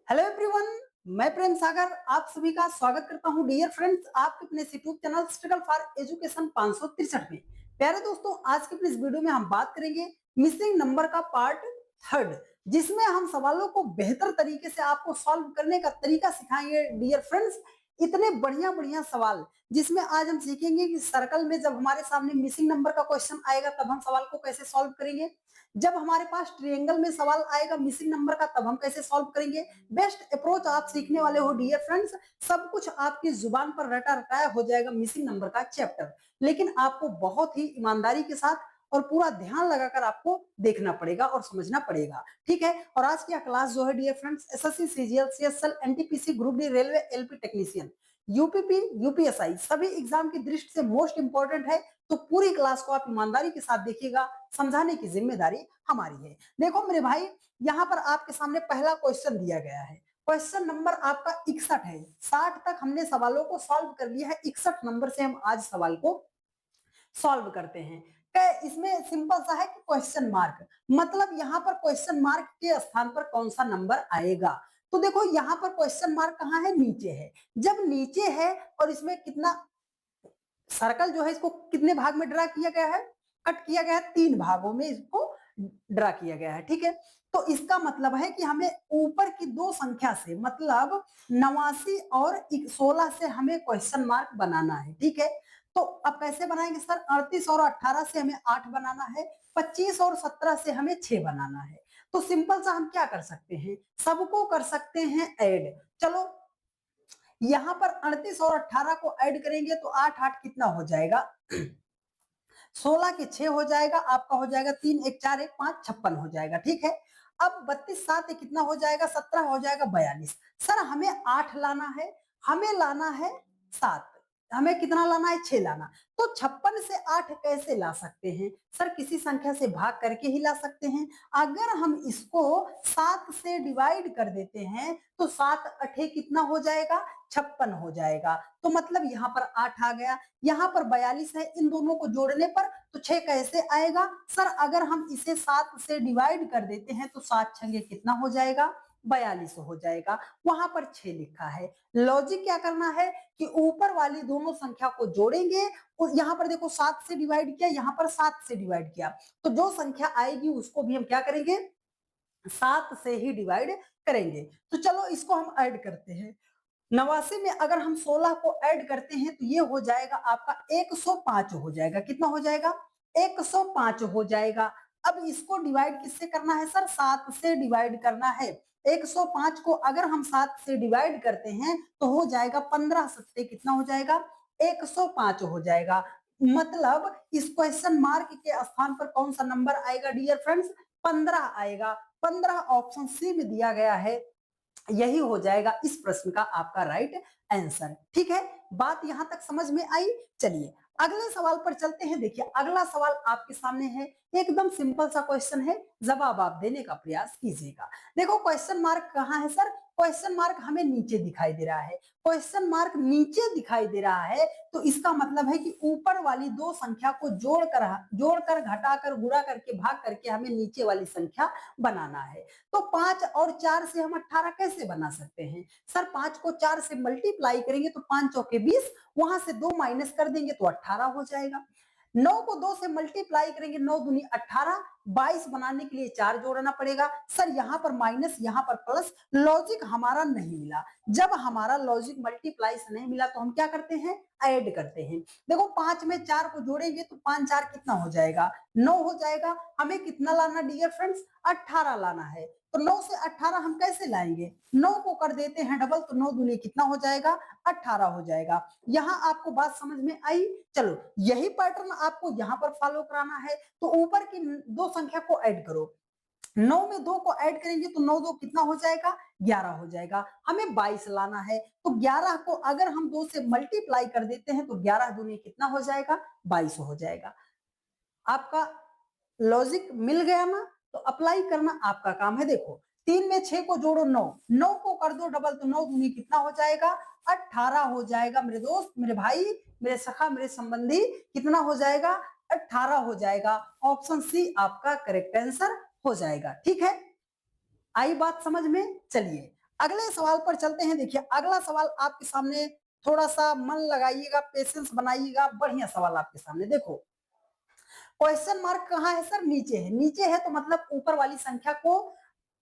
Hello everyone, मैं प्रेम सागर आप सभी का स्वागत करता हूं डियर फ्रेंड्स आपके अपने YouTube channel struggle for education 563 में। प्यारे दोस्तों, आज के इस वीडियो में हम बात करेंगे मिसिंग नंबर का पार्ट थर्ड, जिसमें हम सवालों को बेहतर तरीके से आपको सॉल्व करने का तरीका सिखाएंगे डियर फ्रेंड्स। इतने बढ़िया बढ़िया सवाल जिसमें आज हम सीखेंगे कि सर्कल में जब हमारे सामने मिसिंग नंबर का क्वेश्चन आएगा तब हम सवाल को कैसे सॉल्व करेंगे। जब हमारे पास ट्रायंगल में सवाल आएगा मिसिंग नंबर का तब हम कैसे सॉल्व करेंगे। बेस्ट अप्रोच आप सीखने वाले हो डियर फ्रेंड्स। सब कुछ आपकी जुबान पर रटा रटाया हो जाएगा मिसिंग नंबर का चैप्टर, लेकिन आपको बहुत ही ईमानदारी के साथ और पूरा ध्यान लगाकर आपको देखना पड़ेगा और समझना पड़ेगा, ठीक है। और आज की क्लास जो है dear friends, SSC, CGL, CSL, NTPC, group D, railway, LP technician, UPP, UPSI सभी एग्जाम की दृष्टि से मोस्ट इंपॉर्टेंट है। तो पूरी क्लास को आप ईमानदारी के साथ देखिएगा, समझाने की जिम्मेदारी हमारी है। देखो मेरे भाई, यहाँ पर आपके सामने पहला क्वेश्चन दिया गया है। क्वेश्चन नंबर आपका 61 है। 60 तक हमने सवालों को सॉल्व कर लिया है, 61 नंबर से हम आज सवाल को सॉल्व करते हैं। इसमें सिंपल सा है कि क्वेश्चन मार्क, मतलब यहाँ पर क्वेश्चन मार्क के स्थान पर कौन सा नंबर आएगा। तो देखो यहाँ पर क्वेश्चन मार्क कहाँ है, नीचे है। जब नीचे है और इसमें कितना सर्कल जो है इसको कितने भाग में ड्रा किया गया है, कट किया गया है, 3 भागों में इसको ड्रा किया गया है, ठीक है। तो इसका मतलब है कि हमें ऊपर की दो संख्या से, मतलब 89 और 16 से हमें क्वेश्चन मार्क बनाना है, ठीक है। तो अब कैसे बनाएंगे सर, 38 और 18 से हमें 8 बनाना है, 25 और 17 से हमें 6 बनाना है। तो सिंपल सा हम क्या कर सकते हैं, सबको कर सकते हैं ऐड। चलो यहाँ पर 38 और 18 को ऐड करेंगे तो 8 8 कितना हो जाएगा 16 के 6 हो जाएगा, आपका हो जाएगा 3 1 4 1 5 56 हो जाएगा, ठीक है। अब 32 7 कितना हो जाएगा, 17 हो जाएगा 42। सर हमें 8 लाना है, हमें लाना है 7, हमें कितना लाना है 6 लाना। तो 56 से 8 कैसे ला सकते हैं सर, किसी संख्या से भाग करके ही ला सकते हैं। अगर हम इसको 7 से डिवाइड कर देते हैं तो 7 8 कितना हो जाएगा 56 हो जाएगा। तो मतलब यहाँ पर 8 आ गया, यहाँ पर 42 है, इन दोनों को जोड़ने पर तो 6 कैसे आएगा सर, अगर हम इसे 7 से डिवाइड कर देते हैं तो 7 छंगे कितना हो जाएगा 42 हो जाएगा, वहां पर 6 लिखा है। लॉजिक क्या करना है कि ऊपर वाली दोनों संख्या को जोड़ेंगे और यहाँ पर देखो 7 से डिवाइड किया, यहाँ पर 7 से डिवाइड किया, तो जो संख्या आएगी उसको भी हम क्या करेंगे 7 से ही डिवाइड करेंगे। तो चलो इसको हम ऐड करते हैं। 89 में अगर हम 16 को ऐड करते हैं तो ये हो जाएगा आपका 105 हो जाएगा, कितना हो जाएगा 105 हो जाएगा। अब इसको डिवाइड किससे करना है सर, 7 से डिवाइड करना है। 105 को अगर हम 7 से डिवाइड करते हैं तो हो जाएगा 15 सत्ते कितना हो जाएगा 105 हो जाएगा। मतलब इस क्वेश्चन मार्क के स्थान पर कौन सा नंबर आएगा डियर फ्रेंड्स, 15 आएगा। 15 ऑप्शन सी में दिया गया है, यही हो जाएगा इस प्रश्न का आपका राइट आंसर, ठीक है। बात यहां तक समझ में आई। चलिए अगले सवाल पर चलते हैं। देखिए अगला सवाल आपके सामने है, एकदम सिंपल सा क्वेश्चन है, जवाब आप देने का प्रयास कीजिएगा। देखो क्वेश्चन मार्क कहाँ है सर, क्वेश्चन मार्क हमें नीचे दिखाई दे रहा है। क्वेश्चन मार्क नीचे दिखाई दे रहा है तो इसका मतलब है कि ऊपर वाली दो संख्या को जोड़कर घटाकर गुणा करके भाग करके हमें नीचे वाली संख्या बनाना है। तो 5 और 4 से हम 18 कैसे बना सकते हैं सर, 5 को 4 से मल्टीप्लाई करेंगे तो 5 चौके 20, वहां से 2 माइनस कर देंगे तो 18 हो जाएगा। 9 को 2 से मल्टीप्लाई करेंगे, 9 दूनी 18, 22 बनाने के लिए 4 जोड़ना पड़ेगा। सर यहाँ पर माइनस यहाँ पर प्लस, लॉजिक हमारा नहीं मिला। जब हमारा लॉजिक मल्टीप्लाई से नहीं मिला तो हम क्या करते हैं, ऐड करते हैं। देखो 5 में 4 को जोड़ेंगे तो 5 4 कितना हो जाएगा 9 हो जाएगा। हमें कितना लाना डियर फ्रेंड्स, 18 लाना है। तो 9 से 18 हम कैसे लाएंगे, 9 को कर देते हैं डबल तो 9 दूनी कितना हो जाएगा 18 हो जाएगा। यहाँ आपको बात समझ में आई। चलो यही पैटर्न आपको यहाँ पर फॉलो कराना है, तो ऊपर की दो संख्या को ऐड करो। 9 में 2 को ऐड करेंगे तो 9 2 कितना हो जाएगा 11 हो जाएगा। हमें 22 लाना है, तो 11 को अगर हम 2 से मल्टीप्लाई कर देते हैं तो 11 दूनी कितना हो जाएगा 22 हो जाएगा। आपका लॉजिक मिल गया ना, तो अप्लाई करना आपका काम है। देखो 3 में 6 को जोड़ो 9, 9 को कर दो डबल तो 9 दूनी कितना हो जाएगा 18 हो जाएगा। मेरे दोस्त, मेरे भाई, मेरे सखा, मेरे संबंधी, कितना हो जाएगा 18 हो जाएगा। ऑप्शन सी आपका करेक्ट आंसर हो जाएगा, ठीक है। आई बात समझ में। चलिए अगले सवाल पर चलते हैं। देखिए अगला सवाल आपके सामने, थोड़ा सा मन लगाइएगा, पेशेंस बनाइएगा, बढ़िया सवाल आपके सामने। देखो क्वेश्चन मार्क कहाँ है सर? नीचे है। नीचे है तो मतलब ऊपर वाली संख्या को,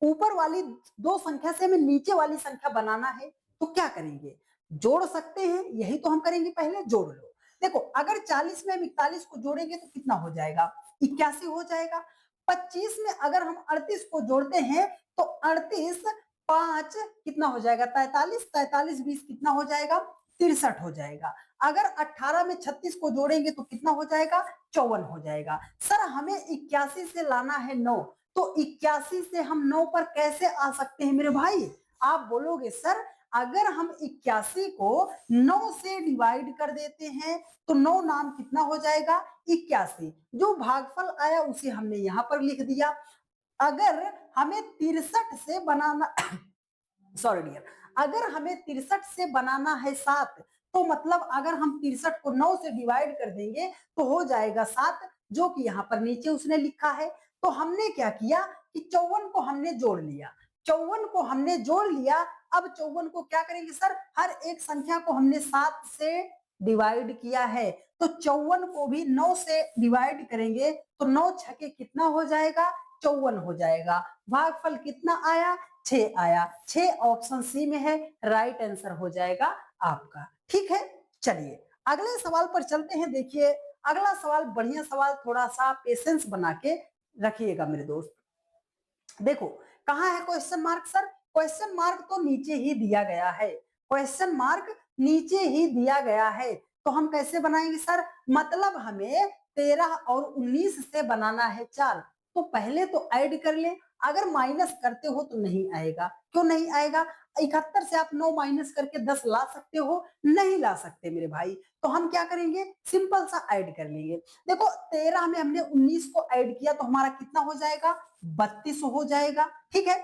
ऊपर वाली दो संख्या से हमें नीचे वाली संख्या बनाना है। तो क्या करेंगे? जोड़ सकते हैं, यही तो हम करेंगे। पहले जोड़ लो। देखो अगर 40 में हम 41 को जोड़ेंगे तो कितना हो जाएगा? 81 हो जाएगा। 25 में अगर हम 38 को जोड़ते हैं तो 38 5 कितना हो जाएगा? 43। 43 20 कितना हो जाएगा? 63 हो जाएगा। अगर 18 में 36 को जोड़ेंगे तो कितना हो जाएगा? 54 हो जाएगा। सर हमें 81 से लाना है 9, तो 81 से हम 9 पर कैसे आ सकते हैं मेरे भाई? आप बोलोगे सर अगर हम 81 को 9 से डिवाइड कर देते हैं तो 9 नाम कितना हो जाएगा? 81। जो भागफल आया उसे हमने यहां पर लिख दिया। अगर हमें 63 से बनाना सॉरी डियर, अगर हमें 63 से बनाना है 7, तो मतलब अगर हम 63 को 9 से डिवाइड कर देंगे तो हो जाएगा 7, जो कि यहाँ पर नीचे उसने लिखा है। तो हमने क्या किया कि 54 को हमने जोड़ लिया। 54 को हमने जोड़ लिया। अब 54 को क्या करेंगे सर? हर एक संख्या को हमने 7 से डिवाइड किया है, तो 54 को भी 9 से डिवाइड करेंगे तो 9 छके कितना हो जाएगा? 54 हो जाएगा। भागफल कितना आया? 6 आया। 6 ऑप्शन सी में है, राइट आंसर हो जाएगा आपका। ठीक है, चलिए अगले सवाल पर चलते हैं। देखिए अगला सवाल बढ़िया सवाल, थोड़ा सा पेशेंस बना के रखिएगा मेरे दोस्त। देखो कहाँ है question mark sir? Question mark तो नीचे ही दिया गया है। क्वेश्चन मार्क नीचे ही दिया गया है, तो हम कैसे बनाएंगे सर? मतलब हमें 13 और 19 से बनाना है 4, तो पहले तो ऐड कर ले। अगर माइनस करते हो तो नहीं आएगा। क्यों नहीं आएगा? 71 से आप 9 माइनस करके 10 ला सकते हो? नहीं ला सकते मेरे भाई। तो हम क्या करेंगे? सिंपल सा ऐड कर लेंगे। देखो 13 में हमने 19 को ऐड किया तो हमारा कितना हो जाएगा? 32 हो जाएगा। ठीक है,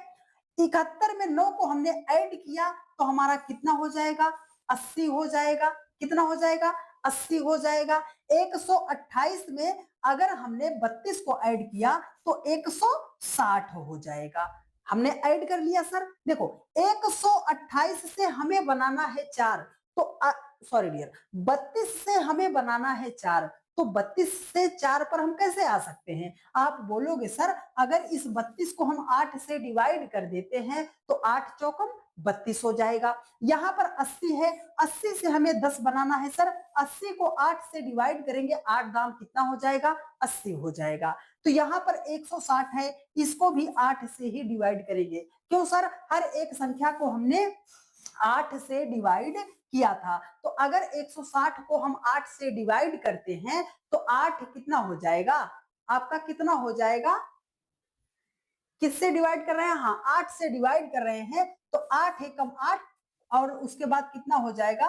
71 में 9 को हमने ऐड किया तो हमारा कितना हो जाएगा? 80 हो जाएगा। कितना हो जाएगा? 80 हो जाएगा। 128 में अगर हमने 32 को ऐड किया तो 160 हो जाएगा। हमने ऐड कर लिया सर। देखो 128 से हमें बनाना है 4, तो सॉरी डियर, 32 से हमें बनाना है 4, तो 32 से 4 पर हम कैसे आ सकते हैं? आप बोलोगे सर अगर इस 32 को हम 8 से डिवाइड कर देते हैं तो 8 चौकम 32 हो जाएगा। यहाँ पर 80 है, 80 से हमें 10 बनाना है सर। 80 को 8 से डिवाइड करेंगे, 8 दाम कितना हो जाएगा? 80 हो जाएगा। तो यहाँ पर 160 है, इसको भी 8 से ही डिवाइड करेंगे। क्यों सर? हर एक संख्या को हमने 8 से डिवाइड किया था। तो अगर 160 को हम 8 से डिवाइड करते हैं तो 8 कितना हो जाएगा? आपका कितना हो जाएगा? किससे डिवाइड कर रहे हैं? हाँ 8 से डिवाइड कर रहे हैं, तो 8 एकम 8 और उसके बाद कितना हो जाएगा?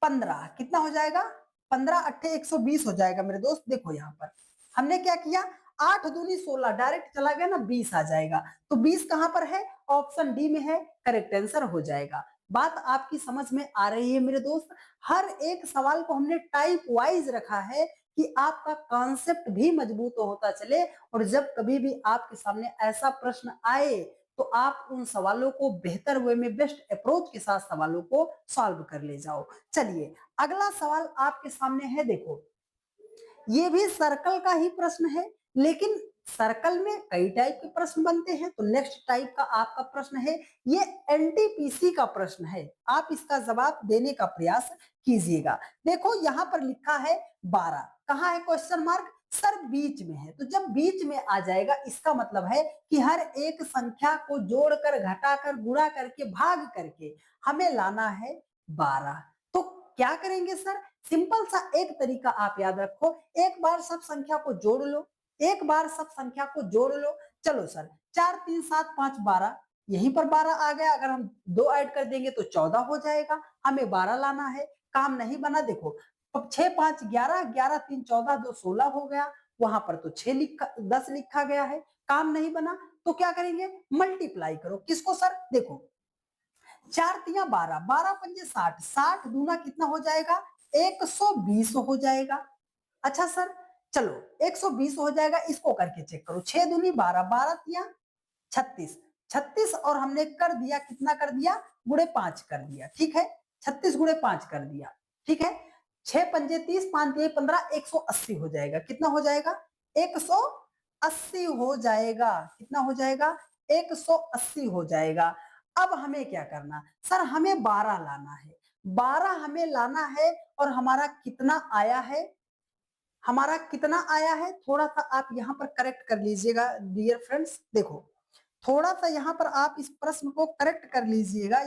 15। कितना हो जाएगा? 15 अट्ठे 120 हो जाएगा मेरे दोस्त। देखो यहाँ पर हमने क्या किया? 8 दूनी 16, डायरेक्ट चला गया ना, 20 आ जाएगा। तो 20 कहां पर है? ऑप्शन डी में है, करेक्ट आंसर हो जाएगा। बात आपकी समझ में आ रही है मेरे दोस्त? हर एक सवाल को हमने टाइप वाइज रखा है कि आपका कॉन्सेप्ट भी मजबूत होता चले, और जब कभी भी आपके सामने ऐसा प्रश्न आए तो आप उन सवालों को बेहतर वे में, बेस्ट अप्रोच के साथ सवालों को सॉल्व कर ले जाओ। चलिए अगला सवाल आपके सामने है। देखो ये भी सर्कल का ही प्रश्न है, लेकिन सर्कल में कई टाइप के प्रश्न बनते हैं। तो नेक्स्ट टाइप का आपका प्रश्न है, ये एनटीपीसी का प्रश्न है। आप इसका जवाब देने का प्रयास कीजिएगा। देखो यहाँ पर लिखा है 12, कहाँ है क्वेश्चन मार्क? सर बीच में है। तो जब बीच में आ जाएगा इसका मतलब है कि हर एक संख्या को जोड़कर, घटाकर, गुणा करके, भाग करके हमें लाना है 12। तो क्या करेंगे सर? सिंपल सा एक तरीका आप याद रखो, एक बार सब संख्या को जोड़ लो, एक बार सब संख्या को जोड़ लो। चलो सर 4 3 7 5 12, यहीं पर 12 आ गया। अगर हम 2 ऐड कर देंगे तो 14 हो जाएगा। हमें 12 लाना है, काम नहीं बना। देखो अब 6 5 11, 11 3 14, 2 16 हो गया। वहां पर तो 6 लिखा, 10 लिखा गया है, काम नहीं बना। तो क्या करेंगे? मल्टीप्लाई करो। किसको सर? देखो 4 तिया 12, 12 पंजे 60, 60 दूना कितना हो जाएगा? 120 हो जाएगा। अच्छा सर चलो 120 हो जाएगा, इसको करके चेक करो। 6 दूनी 12, 12 तिया 36, 36 और हमने कर दिया, कितना कर दिया, गुणे 5 कर दिया, ठीक है, 36 गुणे 5 कर दिया, ठीक है, 6 पंजे 30, 5 दिए 15, 180 हो जाएगा, कितना हो जाएगा, 180 हो जाएगा, कितना हो जाएगा, 180 हो जाएगा। अब हमें क्या करना, सर हमें 12 लाना है, 12 हमें लाना है, और हमारा कितना आया है, हमारा कितना आया है, थोड़ा सा आप यहाँ पर करेक्ट कर लीजिएगा डियर फ्रेंड्स, देखो थोड़ा सा यहाँ पर आप इस प्रश्न को करेक्ट कर लीजिएगा,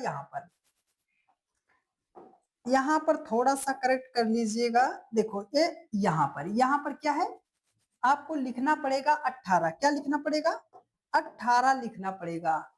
यहाँ पर थोड़ा सा करेक्ट कर लीजिएगा, देखो ये यहाँ पर क्या है, आपको लिखना पड़ेगा 18, क्या लिखना पड़ेगा, 18 लिखना पड़ेगा,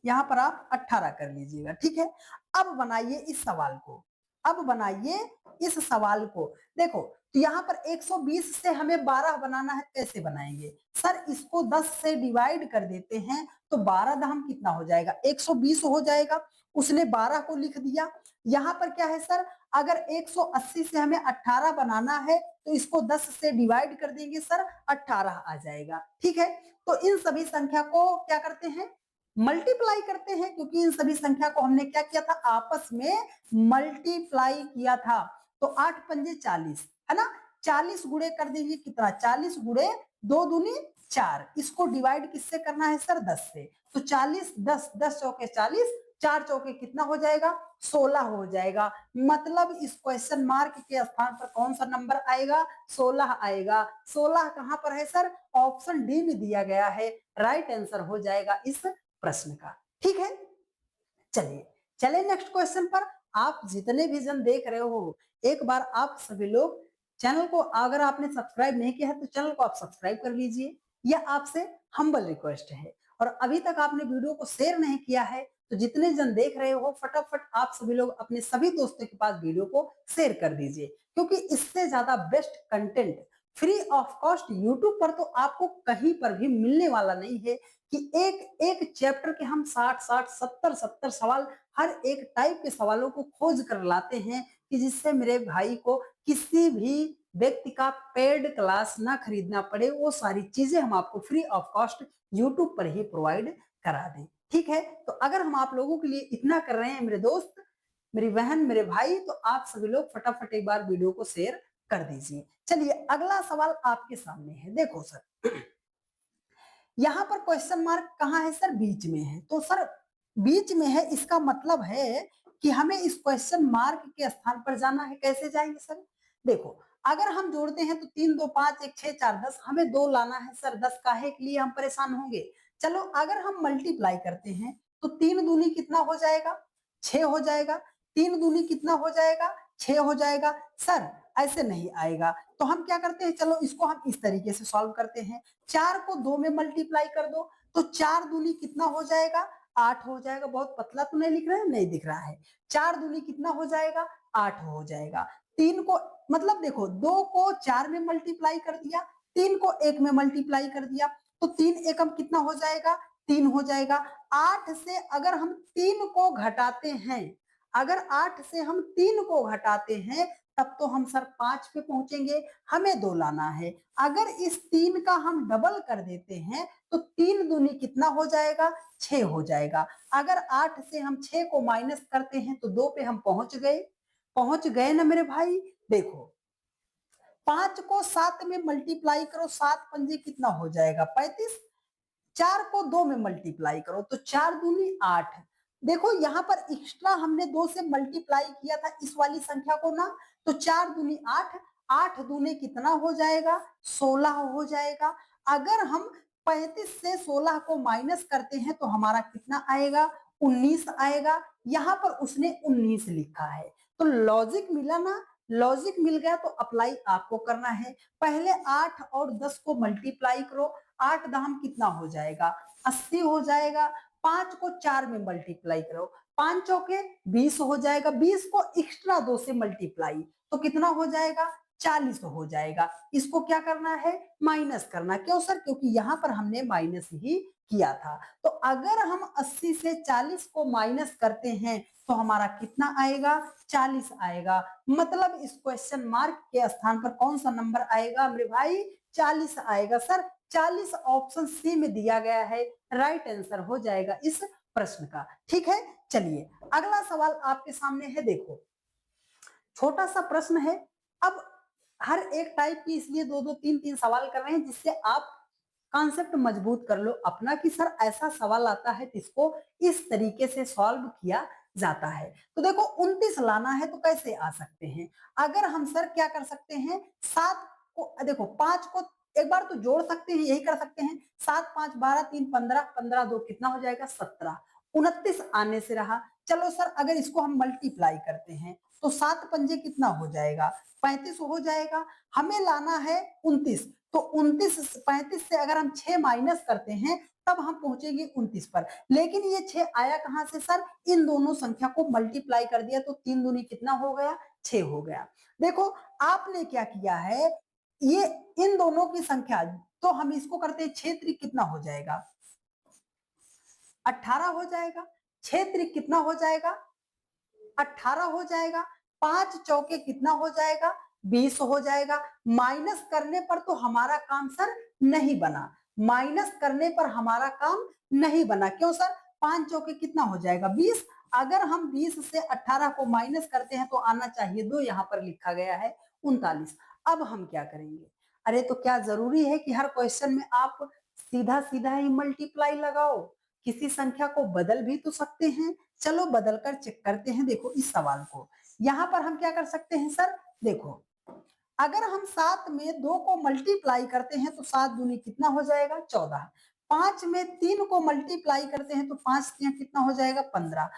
यहाँ पर आप 18 कर लीजिएगा, ठीक है। अब बनाइए इस सवाल को, अब बनाइए इस सवाल को, देखो तो यहाँ पर 120 से हमें 12 बनाना है, कैसे बनाएंगे, सर इसको 10 से डिवाइड कर देते हैं, तो 12 दाम कितना हो जाएगा, 120 हो जाएगा, उसने 12 को लिख दिया। यहाँ पर क्या है सर, अगर 180 से हमें 18 बनाना है, तो इसको 10 से डिवाइड कर देंगे सर, 18 आ जाएगा, ठीक है। तो इन सभी संख्या को क्या करते हैं, मल्टीप्लाई करते हैं, क्योंकि इन सभी संख्या को हमने क्या किया था, आपस में मल्टीप्लाई किया था। तो 8 पंजे 40 है ना, 40 गुणे कर दीजिए, कितना, 40 गुणे 2 दूनी 4, इसको डिवाइड किससे करना है सर, 10 से, तो 40 10 10 चौके 40, 4 चौके कितना हो जाएगा, 16 हो जाएगा। मतलब इस क्वेश्चन मार्क के स्थान पर कौन सा नंबर आएगा, 16 आएगा। 16 कहां पर है सर, ऑप्शन डी में दिया गया है, राइट आंसर हो जाएगा इस प्रश्न का, ठीक है। चलिए चलिए नेक्स्ट क्वेश्चन पर। आप जितने भी जन देख रहे हो, एक बार आप सभी लोग चैनल को, अगर आपने सब्सक्राइब नहीं किया है तो चैनल को आप सब्सक्राइब कर लीजिए, यह आपसे हम्बल रिक्वेस्ट है। और अभी तक आपने वीडियो को शेयर नहीं किया है, तो जितने जन देख रहे हो फटाफट आप सभी लोग अपने सभी दोस्तों के पास वीडियो को शेयर कर दीजिए, क्योंकि इससे ज्यादा best content free of cost YouTube पर तो आपको कहीं पर भी मिलने वाला नहीं है, कि एक एक चैप्टर के हम 60 70 सवाल, हर एक टाइप के सवालों को खोज कर लाते हैं, कि जिससे मेरे भाई को किसी भी व्यक्ति का पेड क्लास ना खरीदना पड़े, वो सारी चीजें हम आपको फ्री ऑफ कॉस्ट यूट्यूब पर ही प्रोवाइड करा दें, ठीक है। तो अगर हम आप लोगों के लिए इतना कर रहे हैं मेरे दोस्त, मेरी बहन, मेरे भाई, तो आप सभी लोग फटाफट एक बार वीडियो को शेयर कर दीजिए। चलिए अगला सवाल आपके सामने है, देखो सर यहाँ पर क्वेश्चन मार्क कहाँ है सर, बीच में है, तो सर बीच में है, इसका मतलब है कि हमें इस क्वेश्चन मार्क के स्थान पर जाना है, कैसे जाएंगे सर, देखो अगर हम जोड़ते हैं तो 3 2 5 1 6 4 10, हमें 2 लाना है सर, 10 काहे के लिए हम परेशान होंगे। चलो अगर हम मल्टीप्लाई करते हैं, तो 3 दूनी कितना हो जाएगा, 6 हो जाएगा, 3 दूनी कितना हो जाएगा, 6 हो जाएगा। सर ऐसे नहीं आएगा, तो हम क्या करते हैं, चलो इसको हम इस तरीके से सॉल्व करते हैं, 4 को 2 में मल्टीप्लाई कर दो, तो 4 दूनी कितना हो जाएगा, 8 हो जाएगा। बहुत पतला तो नहीं लिख रहा है, नहीं दिख रहा है, 4 दूनी कितना हो जाएगा, 8 हो जाएगा। 3 को, मतलब देखो 2 को 4 में मल्टीप्लाई कर दिया, 3 को 1 में मल्टीप्लाई कर दिया, तो 3 एकम कितना हो जाएगा, 3 हो जाएगा। 8 से अगर हम 3 को घटाते हैं, अगर 8 से हम 3 को घटाते हैं, तब तो हम सर 5 पे पहुंचेंगे, हमें 2 लाना है। अगर इस 3 का हम डबल कर देते हैं, तो 3 दूनी कितना हो जाएगा, 6 हो जाएगा। अगर 8 से हम 6 को माइनस करते हैं, तो 2 पे हम पहुंच गए ना मेरे भाई। देखो 5 को 7 में मल्टीप्लाई करो, 7 पंजे कितना हो जाएगा, 35। 4 को 2 में मल्टीप्लाई करो, तो 4 दूनी 8। देखो यहाँ पर एक्स्ट्रा हमने 2 से मल्टीप्लाई किया था इस वाली संख्या को ना, तो 4 दूनी 8, 8 दूने कितना हो जाएगा, 16 हो जाएगा। अगर हम 35 से 16 को माइनस करते हैं, तो हमारा कितना आएगा, 19 आएगा। यहाँ पर उसने 19 लिखा है, तो लॉजिक मिला ना, लॉजिक मिल गया, तो अप्लाई आपको करना है। पहले 8 और 10 को मल्टीप्लाई करो, 8 दाम कितना हो जाएगा, 80 हो जाएगा। 5 को 4 में मल्टीप्लाई करो, 5 चौके 20 हो जाएगा। 20 को एक्स्ट्रा 2 से मल्टीप्लाई, तो कितना हो जाएगा, 40 हो जाएगा। इसको क्या करना है, माइनस करना। क्यों सर, क्योंकि यहाँ पर हमने माइनस ही किया था। तो अगर हम 80 से 40 को माइनस करते हैं, तो हमारा कितना आएगा, 40 आएगा। मतलब इस क्वेश्चन मार्क के स्थान पर कौन सा नंबर आएगा मेरे भाई, 40 आएगा। सर 40 ऑप्शन सी में दिया गया है, राइट आंसर हो जाएगा इस प्रश्न का। ठीक है, चलिए अगला सवाल आपके सामने है। देखो छोटा सा प्रश्न है। अब हर एक टाइप की इसलिए दो दो तीन तीन सवाल कर रहे हैं जिससे आप कॉन्सेप्ट मजबूत कर लो अपना कि सर ऐसा सवाल आता है जिसको इस तरीके से सॉल्व किया जाता है। तो देखो 29 लाना है तो कैसे आ सकते हैं? अगर हम सर क्या कर सकते हैं, 7 को देखो 5 को एक बार तो जोड़ सकते हैं, यही कर सकते हैं। 7 5 12 3 15, 15 2 कितना हो जाएगा 17, 29 आने से रहा। चलो सर अगर इसको हम मल्टीप्लाई करते हैं तो 7 पंजे कितना हो जाएगा 35 हो जाएगा। हमें लाना है 29, तो 29 35 से अगर हम 6 माइनस करते हैं तब हम पहुंचेंगे 29 पर। लेकिन ये 6 आया कहां से सर, इन दोनों संख्या को मल्टीप्लाई कर दिया तो 3 दूनी कितना हो गया 6 हो गया। देखो आपने क्या किया है, ये इन दोनों की संख्या, तो हम इसको करते हैं 6 त्रिक कितना हो जाएगा 18 हो जाएगा। 6 त्रिक कितना हो जाएगा 18 हो जाएगा। 5 चौके कितना हो जाएगा 20 हो जाएगा। माइनस करने पर तो हमारा काम सर नहीं बना, माइनस करने पर हमारा काम नहीं बना। क्यों सर, 5 चौके कितना हो जाएगा 20। अगर हम 20 से 18 को माइनस करते हैं तो आना चाहिए 2, यहाँ पर लिखा गया है 39। अब हम क्या करेंगे, अरे तो क्या जरूरी है कि हर क्वेश्चन में आप सीधा सीधा ही मल्टीप्लाई लगाओ, किसी संख्या को बदल भी तो सकते हैं। चलो बदलकर चेक करते हैं। देखो इस सवाल को यहाँ पर हम क्या कर सकते हैं सर, देखो अगर हम 7 में 2 को मल्टीप्लाई करते हैं तो 7 दूनी कितना हो जाएगा 14। 5 में 3 को मल्टीप्लाई करते हैं तो 5 कितना हो जाएगा 15।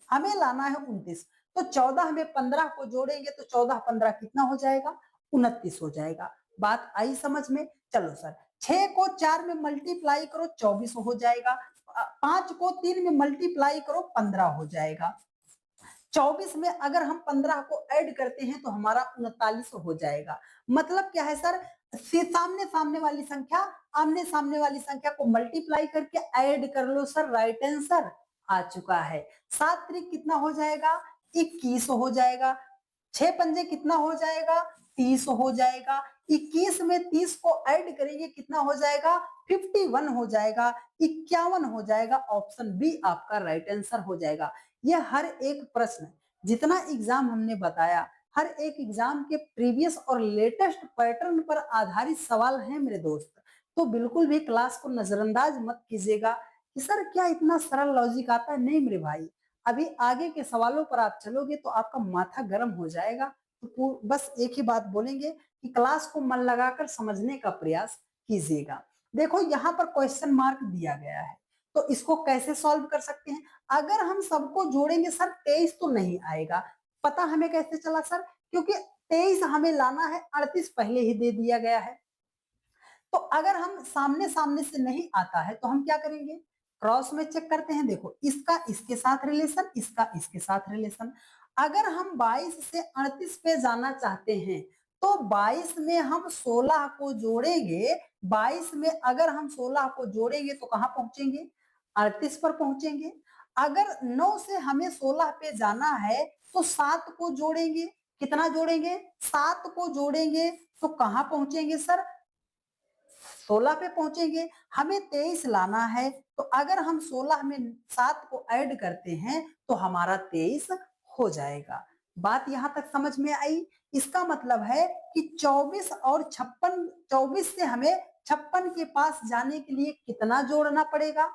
हमें लाना है 29, तो 14 में 15 को जोड़ेंगे तो 14 15 कितना हो जाएगा 29 हो जाएगा। बात आई समझ में? चलो सर 6 को 4 में मल्टीप्लाई करो 24 हो जाएगा। 5 को 3 में मल्टीप्लाई करो 15 हो जाएगा। 24 में अगर हम 15 को ऐड करते हैं तो हमारा 39 हो जाएगा। मतलब क्या है सर, सामने सामने वाली संख्या, आमने सामने वाली संख्या को मल्टीप्लाई करके ऐड कर लो सर, राइट आंसर आ चुका है। 7 त्रिक कितना हो जाएगा 21 हो जाएगा। 6 पंजे कितना हो जाएगा 30 हो जाएगा। 21 में 30 को ऐड करेंगे कितना हो जाएगा 51 हो जाएगा। 51 हो जाएगा। ऑप्शन बी आपका राइट आंसर हो जाएगा। ये हर एक प्रश्न जितना एग्जाम हमने बताया, हर एक एग्जाम के प्रीवियस और लेटेस्ट पैटर्न पर आधारित सवाल हैं मेरे दोस्त। तो बिल्कुल भी क्लास को नजरअंदाज मत कीजिएगा कि सर क्या इतना सरल लॉजिक आता है। नहीं मेरे भाई, अभी आगे के सवालों पर आप चलोगे तो आपका माथा गर्म हो जाएगा। तो बस एक ही बात बोलेंगे कि क्लास को मन लगाकर समझने का प्रयास कीजिएगा। देखो यहाँ पर क्वेश्चन मार्क दिया गया है, तो इसको कैसे सॉल्व कर सकते हैं। अगर हम सबको जोड़ेंगे सर 23 तो नहीं आएगा। पता हमें कैसे चला सर, क्योंकि 23 हमें लाना है, 38 पहले ही दे दिया गया है। तो अगर हम सामने सामने से नहीं आता है तो हम क्या करेंगे, क्रॉस में चेक करते हैं। देखो इसका इसके साथ रिलेशन, इसका इसके साथ रिलेशन। अगर हम 22 से 38 पे जाना चाहते हैं तो 22 में हम 16 को जोड़ेंगे। 22 में अगर हम 16 को जोड़ेंगे तो कहां पहुंचेंगे 38 पर पहुंचेंगे। अगर 9 से हमें 16 पे जाना है तो 7 को जोड़ेंगे। कितना जोड़ेंगे 7 को जोड़ेंगे तो कहां पहुंचेंगे सर 16 पे पहुंचेंगे। हमें 23 लाना है, तो अगर हम 16 में 7 को ऐड करते हैं तो हमारा 23 हो जाएगा। बात यहां तक समझ में आई। इसका मतलब है कि 24 और 56, 24 से हमें 56 के पास जाने के लिए कितना जोड़ना पड़ेगा,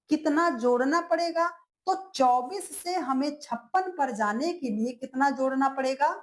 कितना जोड़ना पड़ेगा। तो 24 से हमें 56 पर जाने के लिए कितना जोड़ना पड़ेगा,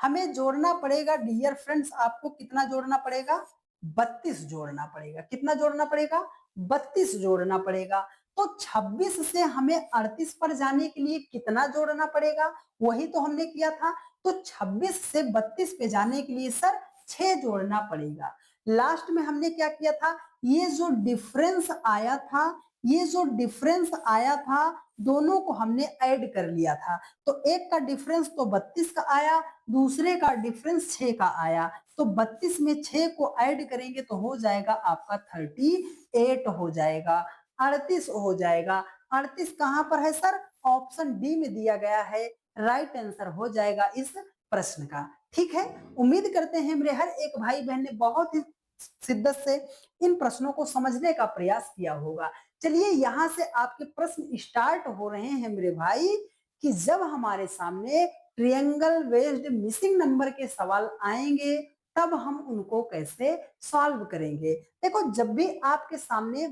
हमें जोड़ना पड़ेगा डियर फ्रेंड्स, आपको कितना जोड़ना पड़ेगा 32 जोड़ना पड़ेगा। कितना जोड़ना पड़ेगा 32 जोड़ना पड़ेगा। तो 26 से हमें 38 पर जाने के लिए कितना जोड़ना पड़ेगा, वही तो हमने किया था। तो 26 से 32 पे जाने के लिए सर 6 जोड़ना पड़ेगा। लास्ट में हमने क्या किया था, ये जो डिफरेंस आया था, ये जो डिफरेंस आया था दोनों को हमने ऐड कर लिया था। तो एक का डिफरेंस तो 32 का आया, दूसरे का डिफरेंस 6 का आया। तो 32 में 6 को ऐड करेंगे तो हो जाएगा आपका 38 हो जाएगा, 38 हो जाएगा। 38 कहां पर है सर, ऑप्शन डी में दिया गया है, राइट आंसर हो जाएगा इस प्रश्न का। ठीक है, उम्मीद करते हैं मेरे हर एक भाई बहन ने बहुत ही शिद्दत से इन प्रश्नों को समझने का प्रयास किया होगा। चलिए यहाँ से आपके प्रश्न स्टार्ट हो रहे हैं मेरे भाई, कि जब हमारे सामने ट्रायंगल बेस्ड मिसिंग नंबर के सवाल आएंगे तब हम उनको कैसे सॉल्व करेंगे। देखो, जब भी आपके सामने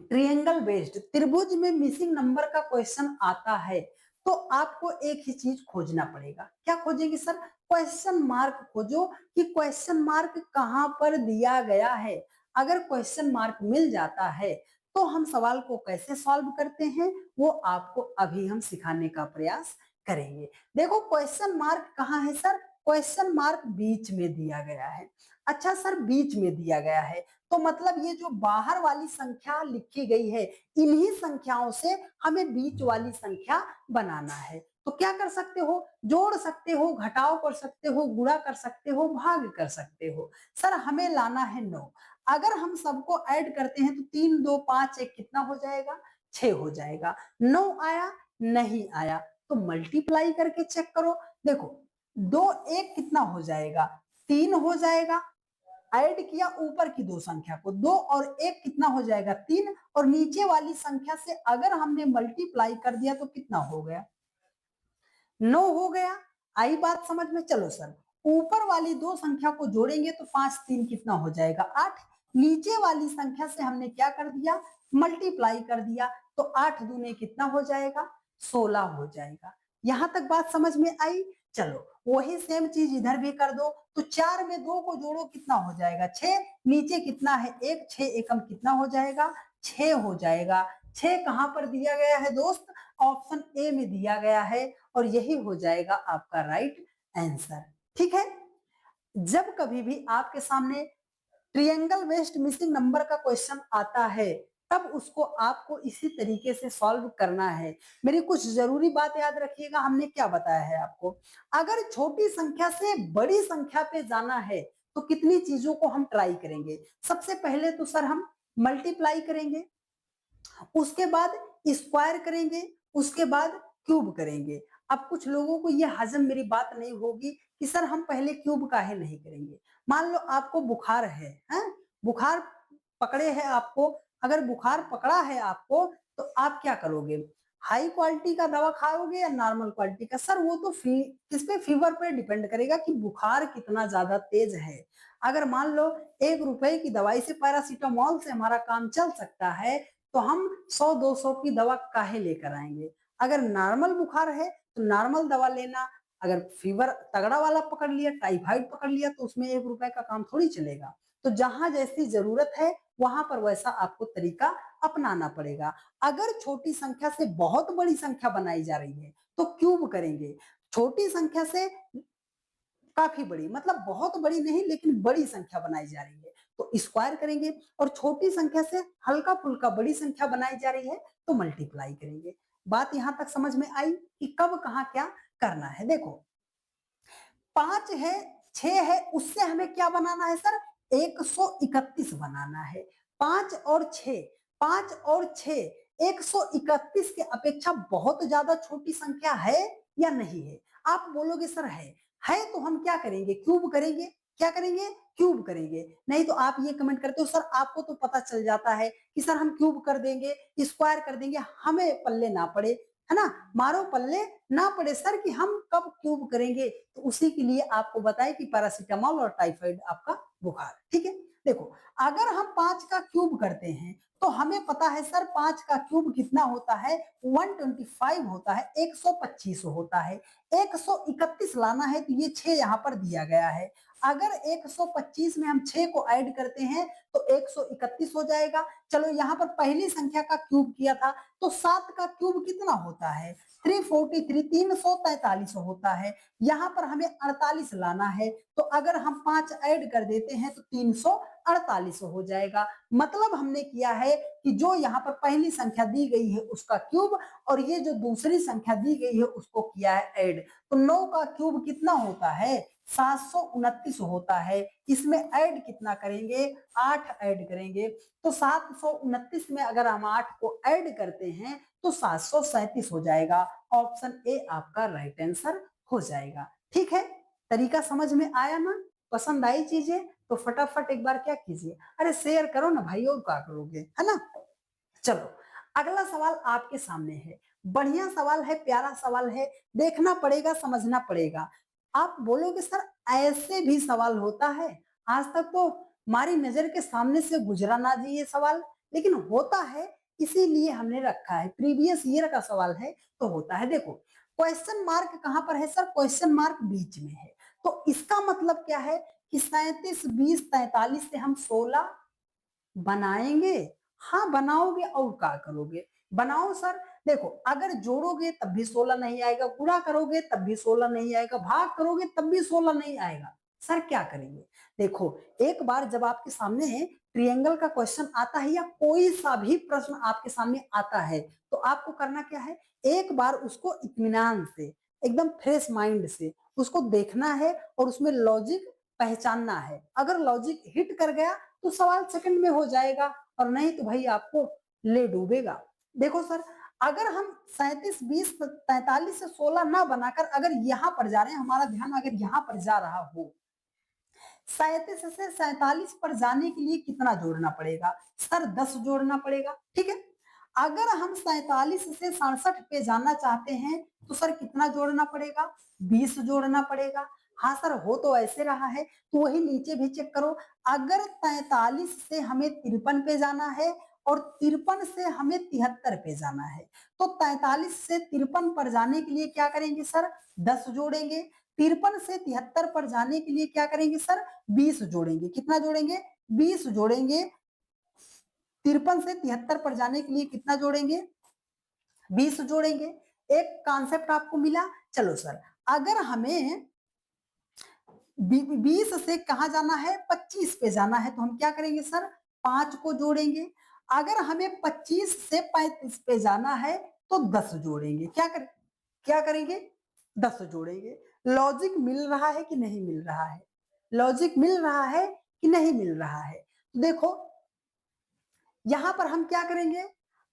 ट्रायंगल बेस्ड त्रिभुज में मिसिंग नंबर का क्वेश्चन आता है तो आपको एक ही चीज खोजना पड़ेगा। क्या खोजेंगे सर? क्वेश्चन मार्क खोजो कि क्वेश्चन मार्क कहां पर दिया गया है। अगर क्वेश्चन मार्क मिल जाता है तो हम सवाल को कैसे सॉल्व करते हैं वो आपको अभी हम सिखाने का प्रयास करेंगे। देखो, क्वेश्चन मार्क कहाँ है सर? क्वेश्चन मार्क बीच में दिया गया है। अच्छा सर, बीच में दिया गया है तो मतलब ये जो बाहर वाली संख्या लिखी गई है इन्हीं संख्याओं से हमें बीच वाली संख्या बनाना है। तो क्या कर सकते हो? जोड़ सकते हो, घटाव कर सकते हो, गुणा कर सकते हो, भाग कर सकते हो। सर हमें लाना है 9। अगर हम सबको ऐड करते हैं तो 3 2 5 1 कितना हो जाएगा? 6 हो जाएगा। 9 आया? नहीं आया। तो मल्टीप्लाई करके चेक करो। देखो, 2 1 कितना हो जाएगा? 3 हो जाएगा। ऐड किया ऊपर की दो संख्या को, 2 और 1 कितना हो जाएगा? 3। और नीचे वाली संख्या से अगर हमने मल्टीप्लाई कर दिया तो कितना हो गया? 9 हो गया। आई बात समझ में? चलो सर, ऊपर वाली दो संख्या को जोड़ेंगे तो 5 3 कितना हो जाएगा? 8। नीचे वाली संख्या से हमने क्या कर दिया? मल्टीप्लाई कर दिया। तो 8 दूने कितना हो जाएगा? 16 हो जाएगा। यहां तक बात समझ में आई? चलो, वही सेम चीज इधर भी कर दो। तो 4 में 2 को जोड़ो कितना हो जाएगा? 6। नीचे कितना है? 1। 6 एकम कितना हो जाएगा? 6 हो जाएगा। 6 कहां पर दिया गया है दोस्त? ऑप्शन ए में दिया गया है और यही हो जाएगा आपका राइट आंसर। ठीक है? जब कभी भी आपके सामने ट्रायंगल बेस्ड मिसिंग नंबर का क्वेश्चन आता है तब उसको आपको इसी तरीके से सॉल्व करना है। मेरी कुछ जरूरी बात याद रखिएगा, हमने क्या बताया है आपको। अगर छोटी संख्या से बड़ी संख्या पे जाना है तो कितनी चीजों को हम ट्राई करेंगे? सबसे पहले तो सर हम मल्टीप्लाई करेंगे, उसके बाद स्क्वायर करेंगे, उसके बाद क्यूब करेंगे। अब कुछ लोगों को ये हजम मेरी बात नहीं होगी कि सर हम पहले क्यूब काहे नहीं करेंगे। मान लो आपको बुखार है, हैं? बुखार पकड़े है आपको। अगर बुखार पकड़ा है आपको तो आप क्या करोगे? हाई क्वालिटी का दवा खाओगे या नॉर्मल क्वालिटी का? सर वो तो किस पे? फीवर पे डिपेंड करेगा कि बुखार कितना ज्यादा तेज है। अगर मान लो 1 रुपए की दवाई से, पैरासीटामोल से हमारा काम चल सकता है तो हम 100-200 की दवा काहे लेकर आएंगे? अगर नॉर्मल बुखार है तो नॉर्मल दवा लेना। अगर फीवर तगड़ा वाला पकड़ लिया, टाइफाइड पकड़ लिया तो उसमें 1 रुपए का काम थोड़ी चलेगा। तो जहां जैसी जरूरत है वहां पर वैसा आपको तरीका अपनाना पड़ेगा। अगर छोटी संख्या से बहुत बड़ी संख्या बनाई जा रही है तो क्यूब करेंगे। छोटी संख्या से काफी बड़ी, मतलब बहुत बड़ी नहीं लेकिन बड़ी संख्या बनाई जा रही है तो स्क्वायर करेंगे। और छोटी संख्या से हल्का फुल्का बड़ी संख्या बनाई जा रही है तो मल्टीप्लाई करेंगे। बात यहां तक समझ में आई कि कब कहां क्या करना है। देखो, 5 है, 6 है, उससे हमें क्या बनाना है सर? 131 बनाना है। 5 और 6, 5 और 6 131 के अपेक्षा बहुत ज्यादा छोटी संख्या है या नहीं है? आप बोलोगे सर है तो हम क्या करेंगे? क्यूब करेंगे। क्या करेंगे? क्यूब करेंगे। नहीं तो आप ये कमेंट करते हो सर आपको तो पता चल जाता है कि सर हम क्यूब कर देंगे, स्क्वायर कर देंगे, हमें पल्ले ना पड़े, है ना? मारो पल्ले ना पड़े सर कि हम कब क्यूब करेंगे। तो उसी के लिए आपको बताएं कि पैरासीटामोल और टाइफाइड आपका बुखार। ठीक है? देखो, अगर हम 5 का क्यूब करते हैं तो हमें पता है सर 5 का क्यूब कितना होता है? 125 होता है, 125 होता है। 131 लाना है तो ये 6 यहाँ पर दिया गया है। अगर 125 में हम 6 को ऐड करते हैं तो 131 हो जाएगा। चलो, यहाँ पर पहली संख्या का क्यूब किया था तो 7 का क्यूब कितना होता है? 343, 343 होता है। यहाँ पर हमें 48 लाना है तो अगर हम 5 ऐड कर देते हैं तो 348 हो जाएगा। मतलब हमने किया है कि जो यहाँ पर पहली संख्या दी गई है उसका क्यूब और ये जो दूसरी संख्या दी गई है उसको किया है ऐड। तो 9 का क्यूब कितना होता है? 729 होता है। इसमें ऐड कितना करेंगे? 8 ऐड करेंगे। तो 729 में अगर हम 8 को ऐड करते हैं तो 737 हो जाएगा। ऑप्शन ए आपका राइट आंसर हो जाएगा। ठीक है? तरीका समझ में आया ना? पसंद आई चीजें तो फटाफट एक बार क्या कीजिए, अरे शेयर करो ना भाई, और क्या करोगे, है ना। चलो अगला सवाल आपके सामने है, बढ़िया सवाल है, प्यारा सवाल है, देखना पड़ेगा, समझना पड़ेगा। आप बोलोगे सर ऐसे भी सवाल होता है, आज तक तो हमारी नजर के सामने से गुजरा ना जी ये सवाल, लेकिन होता है, इसीलिए हमने रखा है, प्रीवियस ईयर का सवाल है तो होता है। देखो क्वेश्चन मार्क कहां पर है सर, क्वेश्चन मार्क बीच में है, तो इसका मतलब क्या है कि 37, 20, 43 से हम 16 बनाएंगे। हाँ बनाओगे, और क्या करोगे, बनाओ सर। देखो अगर जोड़ोगे तब भी 16 नहीं आएगा, गुणा करोगे तब भी 16 नहीं आएगा, भाग करोगे तब भी 16 नहीं आएगा, सर क्या करेंगे। देखो एक बार जब आपके सामने ट्रिएंगल का क्वेश्चन आता है या कोई सा भी प्रश्न आपके सामने आता है, तो आपको करना क्या है, एक बार उसको इत्मीनान से, एकदम फ्रेश माइंड से उसको देखना है और उसमें लॉजिक पहचानना है। अगर लॉजिक हिट कर गया तो सवाल सेकंड में हो जाएगा, और नहीं तो भाई आपको ले डूबेगा। देखो सर अगर हम 37, 20, 43 से 16 ना बनाकर अगर यहाँ पर जा रहे हैं, हमारा ध्यान अगर यहाँ पर जा रहा हो, 37 से 47 पर जाने के लिए कितना जोड़ना पड़ेगा सर, 10 जोड़ना पड़ेगा, ठीक है। अगर हम 47 से 67 पे जाना चाहते हैं तो सर कितना जोड़ना पड़ेगा, 20 जोड़ना पड़ेगा। हाँ सर हो तो ऐसे रहा है, तो वही नीचे भी चेक करो, अगर 43 से हमें 53 पे जाना है और 53 से हमें 73 पे जाना है, तो 43 से 53 पर जाने के लिए क्या करेंगे सर, 10 जोड़ेंगे। 53 से 73 पर जाने के लिए क्या करेंगे सर, 20 जोड़ेंगे। कितना जोड़ेंगे, 20 जोड़ेंगे। 53 से 73 पर जाने के लिए कितना जोड़ेंगे, 20 जोड़ेंगे। एक कॉन्सेप्ट आपको मिला। चलो सर अगर हमें 20 से कहा जाना है, 25 पे जाना है, तो हम क्या करेंगे सर, 5 को जोड़ेंगे। अगर हमें 25 से 35 पे जाना है तो 10 जोड़ेंगे। क्या करेंगे, 10 जोड़ेंगे। लॉजिक मिल रहा है कि नहीं मिल रहा है, लॉजिक मिल रहा है कि नहीं मिल रहा है। तो देखो यहां पर हम क्या करेंगे,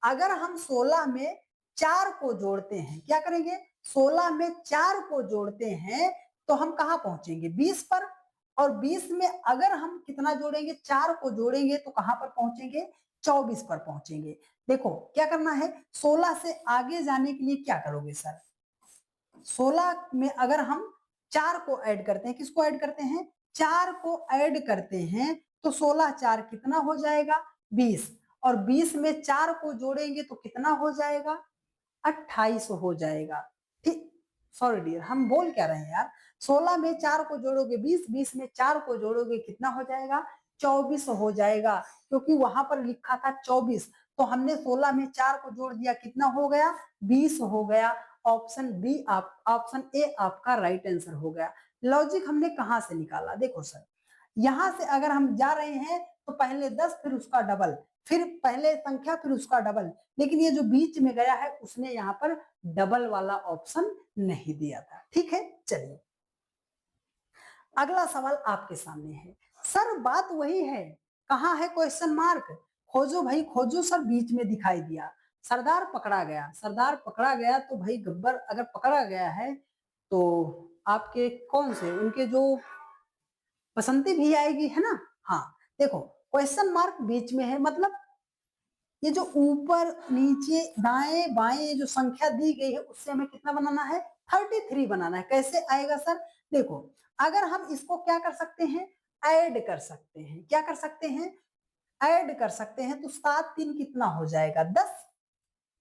अगर हम 16 में 4 को जोड़ते हैं, क्या करेंगे, 16 में 4 को जोड़ते हैं तो हम कहां पहुंचेंगे, 20 पर। और 20 में अगर हम कितना जोड़ेंगे, 4 को जोड़ेंगे तो कहां पर पहुंचेंगे, 24 पर पहुंचेंगे। देखो क्या करना है, 16 से आगे जाने के लिए क्या करोगे सर, 16 में अगर हम 4 को ऐड करते हैं, किसको ऐड करते हैं, 4 को ऐड करते हैं, तो 16 4 कितना हो जाएगा, 20। और 20 में 4 को जोड़ेंगे तो कितना हो जाएगा, 28 हो जाएगा। ठीक, सॉरी डियर हम बोल क्या रहे हैं यार, 16 में 4 को जोड़ोगे 20, 20 में 4 को जोड़ोगे कितना हो जाएगा, 24 हो जाएगा, क्योंकि वहां पर लिखा था 24, तो हमने 16 में 4 को जोड़ दिया, कितना हो गया, 20 हो गया। ऑप्शन बी ऑप्शन ए आपका राइट आंसर हो गया। लॉजिक हमने कहां से निकाला, देखो सर यहां से अगर हम जा रहे हैं तो पहले 10 फिर उसका डबल, फिर पहले संख्या फिर उसका डबल, लेकिन ये जो बीच में गया है उसने यहाँ पर डबल वाला ऑप्शन नहीं दिया था। ठीक है चलिए अगला सवाल आपके सामने है। सर बात वही है, कहाँ है क्वेश्चन मार्क, खोजो भाई खोजो सर, बीच में दिखाई दिया, सरदार पकड़ा गया, सरदार पकड़ा गया, तो भाई गब्बर अगर पकड़ा गया है तो आपके कौन से उनके जो बसंती भी आएगी, है ना। हाँ देखो क्वेश्चन मार्क बीच में है, मतलब ये जो ऊपर नीचे दाएं बाएं जो संख्या दी गई है उससे हमें कितना बनाना है, 33 बनाना है। कैसे आएगा सर, देखो अगर हम इसको क्या कर सकते हैं, ऐड कर सकते हैं, क्या कर सकते हैं, ऐड कर सकते हैं, तो 7 3 कितना हो जाएगा, 10।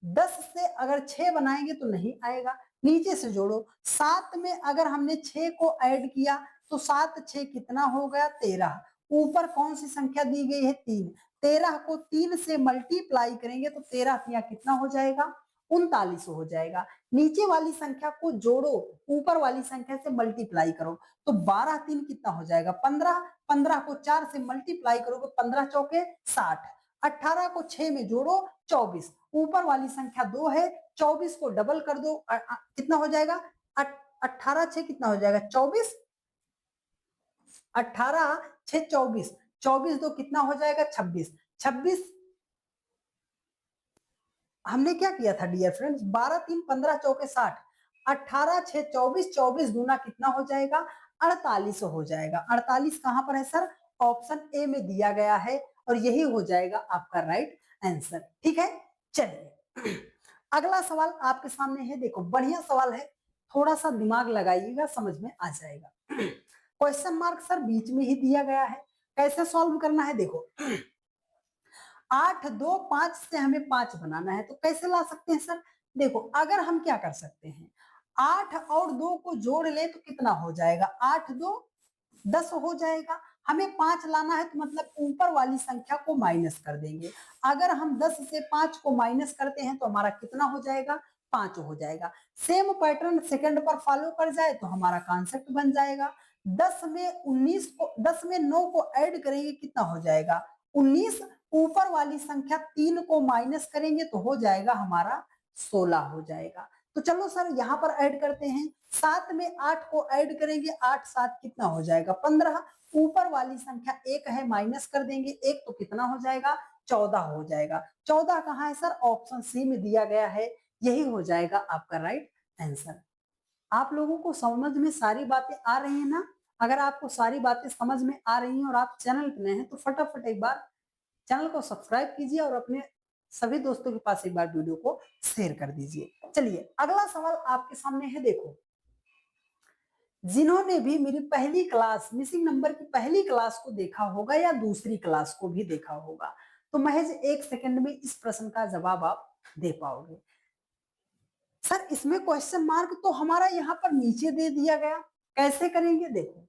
10 से अगर 6 बनाएंगे तो नहीं आएगा, नीचे से जोड़ो। 7 में अगर हमने 6 को ऐड किया तो 7 6 कितना हो गया, 13। ऊपर कौन सी संख्या दी गई है, 3। 13 को 3 से मल्टीप्लाई करेंगे तो 13 तिया कितना हो जाएगा, 39 हो जाएगा। नीचे वाली संख्या को जोड़ो, ऊपर वाली संख्या से मल्टीप्लाई करो, तो 12 3 कितना हो जाएगा, 15। 15 को 4 से मल्टीप्लाई करोगे, 15 चौके 60। 18 को 6 में जोड़ो, 24। ऊपर वाली संख्या 2 है, 24 को डबल कर दो, कितना हो जाएगा, 18 6 कितना हो जाएगा, 24। 18 6 24, 24 दो कितना हो जाएगा, 26। 26 हमने क्या किया था डियर फ्रेंड्स, 12 3 15 चौके 60, 18 6 24, 24 दूना कितना हो जाएगा, 48 हो जाएगा। 48 कहां पर है सर? ऑप्शन ए में दिया गया है और यही हो जाएगा आपका राइट आंसर। ठीक है, चलिए अगला सवाल आपके सामने है। देखो बढ़िया सवाल है, थोड़ा सा दिमाग लगाइएगा, समझ में आ जाएगा। क्वेश्चन मार्क सर बीच में ही दिया गया है, कैसे सॉल्व करना है? देखो 8 2 5 से हमें 5 बनाना है, तो कैसे ला सकते हैं सर? देखो अगर हम क्या कर सकते हैं, 8 और 2 को जोड़ ले तो कितना हो जाएगा? 8 2 10 हो जाएगा। हमें 5 लाना है तो मतलब ऊपर वाली संख्या को माइनस कर देंगे। अगर हम 10 से 5 को माइनस करते हैं तो हमारा कितना हो जाएगा? 5 हो जाएगा। सेम पैटर्न सेकंड पर फॉलो कर जाए तो हमारा कॉन्सेप्ट बन जाएगा। 10 में 19 को 10 में 9 को ऐड करेंगे, कितना हो जाएगा? 19। ऊपर वाली संख्या 3 को माइनस करेंगे तो हो जाएगा हमारा 16 हो जाएगा। तो चलो सर यहाँ पर ऐड करते हैं। 7 में 8 को ऐड करेंगे, 8 7 कितना हो जाएगा? 15। ऊपर वाली संख्या 1 है, माइनस कर देंगे 1 तो कितना हो जाएगा? 14 हो जाएगा। 14 कहाँ है सर? ऑप्शन सी में दिया गया है, यही हो जाएगा आपका राइट आंसर। आप लोगों को समझ में सारी बातें आ रही है ना? अगर आपको सारी बातें समझ में आ रही हैं और आप चैनल पे नए हैं तो फटाफट एक बार चैनल को सब्सक्राइब कीजिए और अपने सभी दोस्तों के पास एक बार वीडियो को शेयर कर दीजिए। चलिए अगला सवाल आपके सामने है। देखो जिन्होंने भी मेरी पहली क्लास मिसिंग नंबर की पहली क्लास को देखा होगा या दूसरी क्लास को भी देखा होगा तो महज 1 सेकंड में इस प्रश्न का जवाब आप दे पाओगे। सर इसमें क्वेश्चन मार्क तो हमारा यहाँ पर नीचे दे दिया गया, कैसे करेंगे? देखो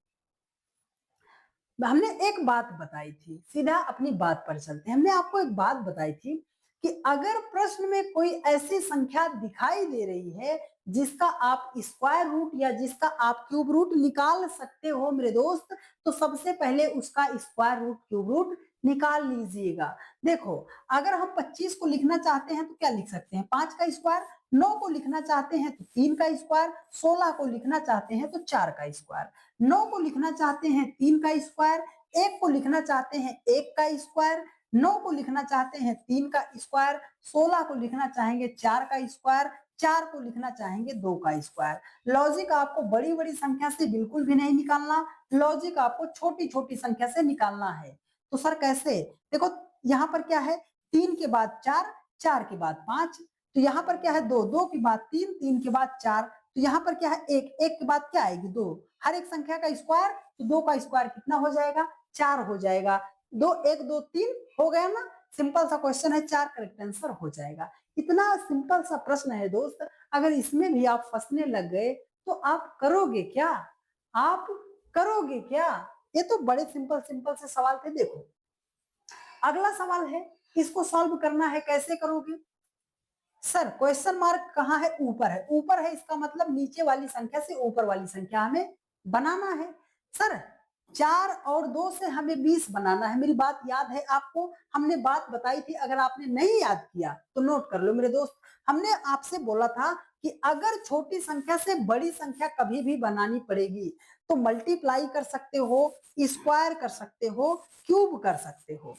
हमने एक बात बताई थी, सीधा अपनी बात पर चलते हैं। हमने आपको एक बात बताई थी कि अगर प्रश्न में कोई ऐसी संख्या दिखाई दे रही है जिसका आप स्क्वायर रूट या जिसका आप क्यूब रूट निकाल सकते हो मेरे दोस्त, तो सबसे पहले उसका स्क्वायर रूट क्यूब रूट निकाल लीजिएगा। देखो अगर हम 25 को लिखना चाहते हैं तो क्या लिख सकते हैं? 5 का स्क्वायर। 9 को लिखना चाहते हैं तो 3 का स्क्वायर। 16 को लिखना चाहते हैं तो 4 का स्क्वायर। 9 को लिखना चाहते हैं 3 का स्क्वायर। 1 को लिखना चाहते हैं 1 का स्क्वायर। 9 को लिखना चाहते हैं 3 का स्क्वायर। 16 को लिखना चाहेंगे 4 का स्क्वायर। 4 को लिखना चाहेंगे 2 का स्क्वायर। लॉजिक आपको बड़ी बड़ी संख्या से बिल्कुल भी नहीं निकालना, लॉजिक आपको छोटी छोटी संख्या से निकालना है। तो सर कैसे? देखो यहाँ पर क्या है? 3 के बाद 4, 4 के बाद 5, तो यहाँ पर क्या है? 2, 2 के बाद 3, 3 के बाद 4, तो यहाँ पर क्या है? 1, 1 के बाद क्या आएगी? 2। हर एक संख्या का स्क्वायर, तो 2 का स्क्वायर कितना हो जाएगा? 4 हो जाएगा। 2 1 2 3 हो गया ना? सिंपल सा क्वेश्चन है, 4 करेक्ट आंसर हो जाएगा। इतना सिंपल सा प्रश्न है दोस्त, अगर इसमें भी आप फंसने लग गए तो आप करोगे क्या? आप करोगे क्या? ये तो बड़े सिंपल सिंपल से सवाल थे। देखो अगला सवाल है, इसको सॉल्व करना है, कैसे करोगे? सर क्वेश्चन मार्क कहाँ है? ऊपर है। ऊपर है इसका मतलब नीचे वाली संख्या से ऊपर वाली संख्या हमें बनाना है। सर 4 और 2 से हमें 20 बनाना है। मेरी बात याद है आपको? हमने बात बताई थी, अगर आपने नहीं याद किया तो नोट कर लो मेरे दोस्त। हमने आपसे बोला था कि अगर छोटी संख्या से बड़ी संख्या कभी भी बनानी पड़ेगी तो मल्टीप्लाई कर सकते हो, स्क्वायर कर सकते हो, क्यूब कर सकते हो।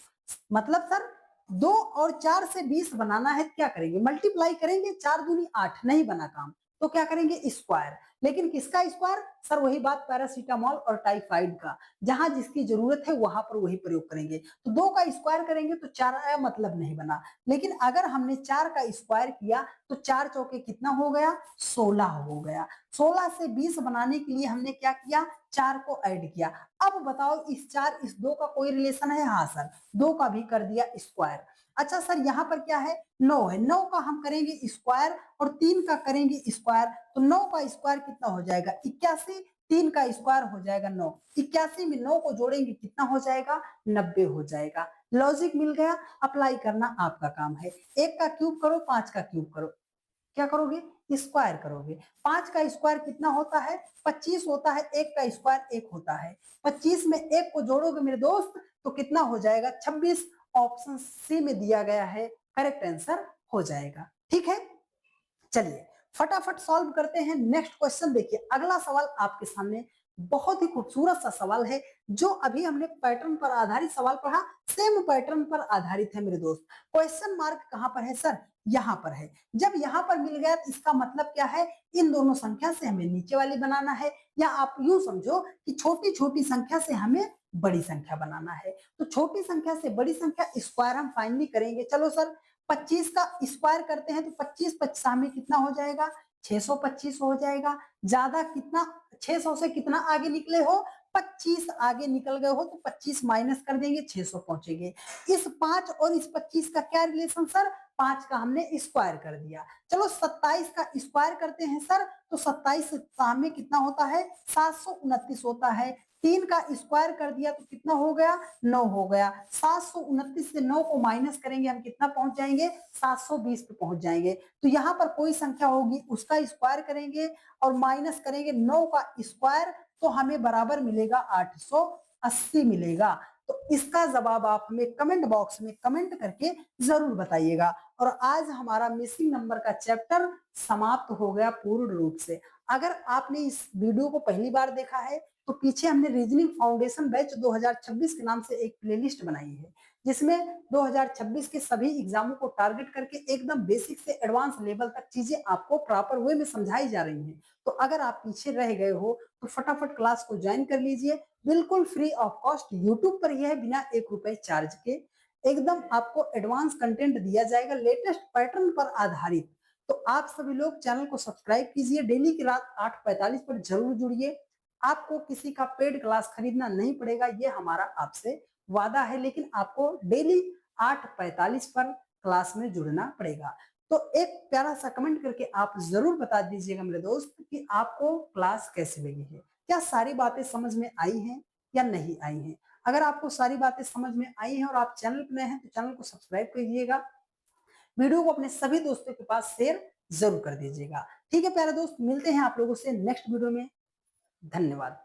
मतलब सर 2 और 4 से 20 बनाना है, क्या करेंगे? मल्टीप्लाई करेंगे। 4 दूनी 8, नहीं बना काम, तो क्या करेंगे? स्क्वायर। लेकिन किसका स्क्वायर? सर वही बात पैरासीटामोल और टाइफाइड का, जहां जिसकी जरूरत है वहां पर वही प्रयोग करेंगे। तो 2 का स्क्वायर करेंगे तो 4 आया, मतलब नहीं बना। लेकिन अगर हमने 4 का स्क्वायर किया तो 4 चौके कितना हो गया? 16 हो गया। 16 से 20 बनाने के लिए हमने क्या किया? 4 को ऐड किया। अब बताओ इस 4 इस 2 का कोई रिलेशन है? हाँ सर, 2 का भी कर दिया स्क्वायर। अच्छा सर यहाँ पर क्या है? 9 है। 9 का हम करेंगे स्क्वायर और 3 का करेंगे स्क्वायर, तो 9 का स्क्वायर कितना हो जाएगा? 81। 3 का स्क्वायर हो जाएगा 9। 81 में 9 को जोड़ेंगे कितना हो जाएगा? 90 हो जाएगा। लॉजिक मिल गया, अप्लाई करना आपका काम है। 1 का क्यूब करो, 5 का क्यूब करो, क्या करोगे? स्क्वायर करोगे। 5 का स्क्वायर कितना होता है? 25 होता है। 1 का स्क्वायर 1 होता है। 25 में 1 को जोड़ोगे मेरे दोस्त तो कितना हो जाएगा? 26। ऑप्शन सी में दिया गया है, करेक्ट आंसर हो जाएगा। ठीक है, चलिए फटाफट सॉल्व करते हैं। नेक्स्ट क्वेश्चन देखिए, अगला सवाल आपके सामने बहुत ही खूबसूरत सा सवाल है जो अभी हमने पैटर्न पर आधारित सवाल पढ़ा, सेम पैटर्न पर आधारित है मेरे दोस्त। क्वेश्चन मार्क कहाँ पर है सर? यहाँ पर है। जब यहाँ पर मिल गया तो इसका मतलब क्या है? इन दोनों संख्या से हमें नीचे वाली बनाना है, या आप यूं समझो कि छोटी-छोटी संख्या से हमें बड़ी संख्या बनाना है। तो छोटी संख्या से बड़ी संख्या स्क्वायर हम फाइनली करेंगे। चलो सर 25 का स्क्वायर करते हैं तो 25 पच्चा में कितना हो जाएगा? 625 हो जाएगा। ज्यादा कितना 600 से कितना आगे निकले हो? 25 आगे निकल गए हो तो 25 माइनस कर देंगे 600 पहुंचेंगे। इस 5 और इस 25 का क्या रिलेशन सर? 5 का हमने स्क्वायर कर दिया। चलो 27 का स्क्वायर करते हैं सर, तो 27 में कितना होता है? 729 होता है। 3 का स्क्वायर कर दिया तो कितना हो गया? 9 हो गया। 729 से 9 को माइनस करेंगे हम कितना पहुंच जाएंगे? 720 पे पहुंच जाएंगे। तो यहाँ पर कोई संख्या होगी उसका स्क्वायर करेंगे और माइनस करेंगे 9 का स्क्वायर, तो हमें बराबर मिलेगा 880 मिलेगा। तो इसका जवाब आप हमें कमेंट बॉक्स में कमेंट करके जरूर बताइएगा। और आज हमारा मिसिंग नंबर का चैप्टर समाप्त हो गया पूर्ण रूप से। अगर आपने इस वीडियो को पहली बार देखा है तो पीछे हमने रीजनिंग फाउंडेशन बैच 2026 के नाम से एक प्लेलिस्ट बनाई है, जिसमें 2026 के सभी एग्जामों को टारगेट करके एकदम बेसिक से एडवांस लेवल तक चीजें आपको प्रॉपर वे में समझाई जा रही हैं। तो अगर आप पीछे रह गए हो तो फटाफट क्लास को ज्वाइन कर लीजिए, बिल्कुल फ्री ऑफ कॉस्ट। यूट्यूब पर यह है, बिना 1 रुपए चार्ज के एकदम आपको एडवांस कंटेंट दिया जाएगा लेटेस्ट पैटर्न पर आधारित। तो आप सभी लोग चैनल को सब्सक्राइब कीजिए, डेली की रात 8:45 पर जरूर जुड़िए। आपको किसी का पेड क्लास खरीदना नहीं पड़ेगा, ये हमारा आपसे वादा है, लेकिन आपको डेली 8:45 पर क्लास में जुड़ना पड़ेगा। तो एक प्यारा सा कमेंट करके आप जरूर बता दीजिएगा मेरे दोस्त कि आपको क्लास कैसी लगी है, क्या सारी बातें समझ में आई हैं या नहीं आई हैं। अगर आपको सारी बातें समझ में आई हैं और आप चैनल पर नए हैं तो चैनल को सब्सक्राइब कीजिएगा, वीडियो को अपने सभी दोस्तों के पास शेयर जरूर कर दीजिएगा। ठीक है प्यारे दोस्त, मिलते हैं आप लोगों से नेक्स्ट वीडियो में। धन्यवाद।